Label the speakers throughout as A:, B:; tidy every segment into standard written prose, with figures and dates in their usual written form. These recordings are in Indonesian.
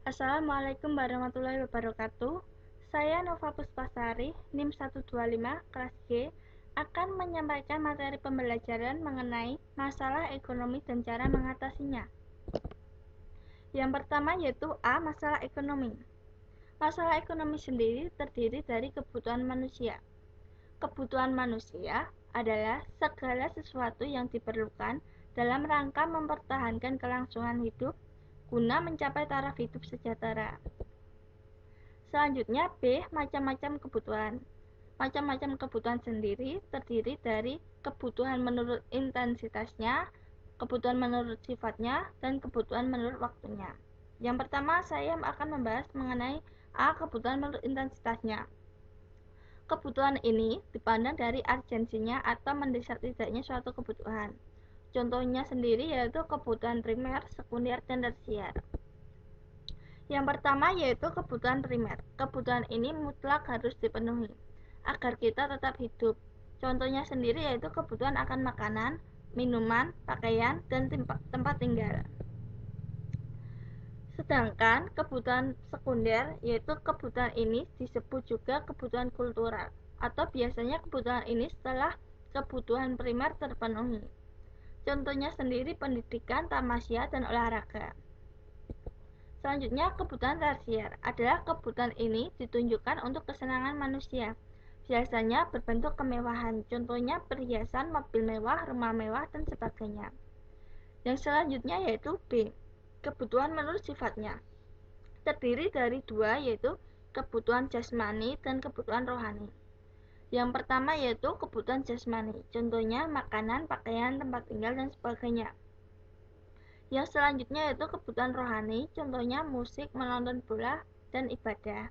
A: Assalamualaikum warahmatullahi wabarakatuh. Saya Nova Puspasari, NIM 125, kelas G, akan menyampaikan materi pembelajaran mengenai masalah ekonomi dan cara mengatasinya. Yang pertama yaitu A. Masalah ekonomi. Masalah ekonomi sendiri terdiri dari kebutuhan manusia. Kebutuhan manusia adalah segala sesuatu yang diperlukan dalam rangka mempertahankan kelangsungan hidup guna mencapai taraf hidup sejahtera. Selanjutnya B. Macam-macam kebutuhan. Macam-macam kebutuhan sendiri terdiri dari kebutuhan menurut intensitasnya, kebutuhan menurut sifatnya, dan kebutuhan menurut waktunya. Yang pertama saya akan membahas mengenai A. Kebutuhan menurut intensitasnya. Kebutuhan ini dipandang dari urgensinya atau mendesak tidaknya suatu kebutuhan. Contohnya sendiri yaitu kebutuhan primer, sekunder, dan tersier. Yang pertama yaitu kebutuhan primer. Kebutuhan ini mutlak harus dipenuhi agar kita tetap hidup. Contohnya sendiri yaitu kebutuhan akan makanan, minuman, pakaian, dan tempat tinggal. Sedangkan kebutuhan sekunder yaitu kebutuhan ini disebut juga kebutuhan kultural atau biasanya kebutuhan ini setelah kebutuhan primer terpenuhi. Contohnya sendiri pendidikan, tamasya, dan olahraga. Selanjutnya, kebutuhan tersier adalah kebutuhan ini ditunjukkan untuk kesenangan manusia. Biasanya berbentuk kemewahan, contohnya perhiasan, mobil mewah, rumah mewah, dan sebagainya. Yang selanjutnya yaitu B. Kebutuhan menurut sifatnya. Terdiri dari dua yaitu kebutuhan jasmani dan kebutuhan rohani. Yang pertama yaitu kebutuhan jasmani, contohnya makanan, pakaian, tempat tinggal, dan sebagainya. Yang selanjutnya yaitu kebutuhan rohani, contohnya musik, menonton bola, dan ibadah.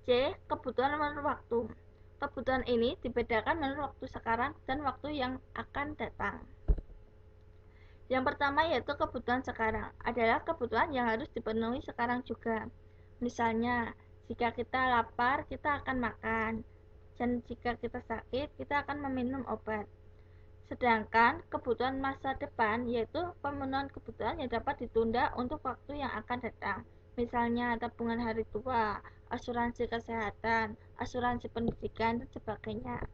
A: C. Kebutuhan menurut waktu. Kebutuhan ini dibedakan menurut waktu sekarang dan waktu yang akan datang. Yang pertama yaitu kebutuhan sekarang, adalah kebutuhan yang harus dipenuhi sekarang juga. Misalnya, jika kita lapar, kita akan makan. Dan jika kita sakit, kita akan meminum obat. Sedangkan kebutuhan masa depan yaitu pemenuhan kebutuhan yang dapat ditunda untuk waktu yang akan datang. Misalnya tabungan hari tua, asuransi kesehatan, asuransi pendidikan, dan sebagainya.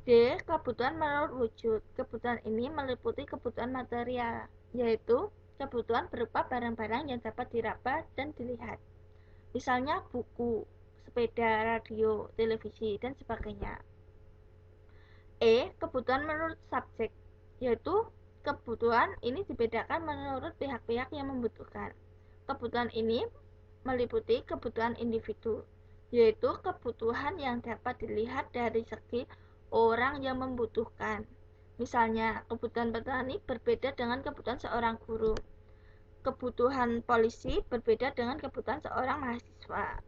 A: D. Kebutuhan menurut wujud. Kebutuhan ini meliputi kebutuhan material, yaitu kebutuhan berupa barang-barang yang dapat diraba dan dilihat. Misalnya buku, sepeda, radio, televisi, dan sebagainya. E. Kebutuhan menurut subjek, yaitu kebutuhan ini dibedakan menurut pihak-pihak yang membutuhkan. Kebutuhan ini meliputi kebutuhan individu, yaitu kebutuhan yang dapat dilihat dari segi orang yang membutuhkan. Misalnya, kebutuhan petani berbeda dengan kebutuhan seorang guru. Kebutuhan polisi berbeda dengan kebutuhan seorang mahasiswa.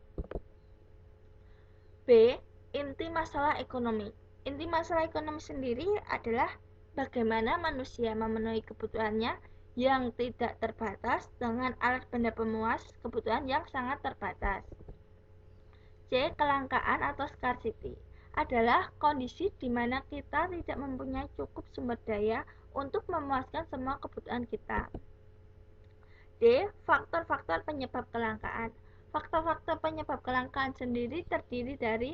A: B. Inti masalah ekonomi. Inti masalah ekonomi sendiri adalah bagaimana manusia memenuhi kebutuhannya yang tidak terbatas dengan alat benda pemuas kebutuhan yang sangat terbatas. C. Kelangkaan atau scarcity adalah kondisi di mana kita tidak mempunyai cukup sumber daya untuk memuaskan semua kebutuhan kita. D. Faktor-faktor penyebab kelangkaan. Faktor-faktor penyebab kelangkaan sendiri terdiri dari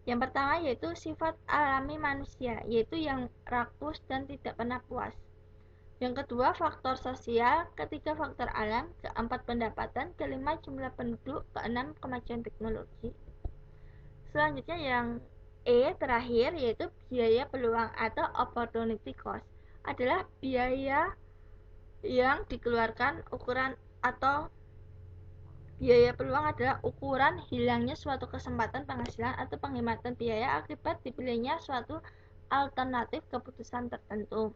A: yang pertama yaitu sifat alami manusia, yaitu yang rakus dan tidak pernah puas. Yang kedua faktor sosial, ketiga faktor alam, keempat pendapatan, kelima jumlah penduduk, keenam kemajuan teknologi. Selanjutnya yang E terakhir yaitu biaya peluang atau opportunity cost adalah biaya yang dikeluarkan ukuran atau biaya peluang adalah ukuran hilangnya suatu kesempatan penghasilan atau penghematan biaya akibat dipilihnya suatu alternatif keputusan tertentu.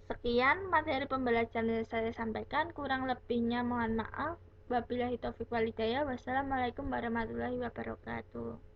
A: Sekian materi pembelajaran yang saya sampaikan, kurang lebihnya mohon maaf. Wabillahi taufiq walhidayah. Wassalamualaikum warahmatullahi wabarakatuh.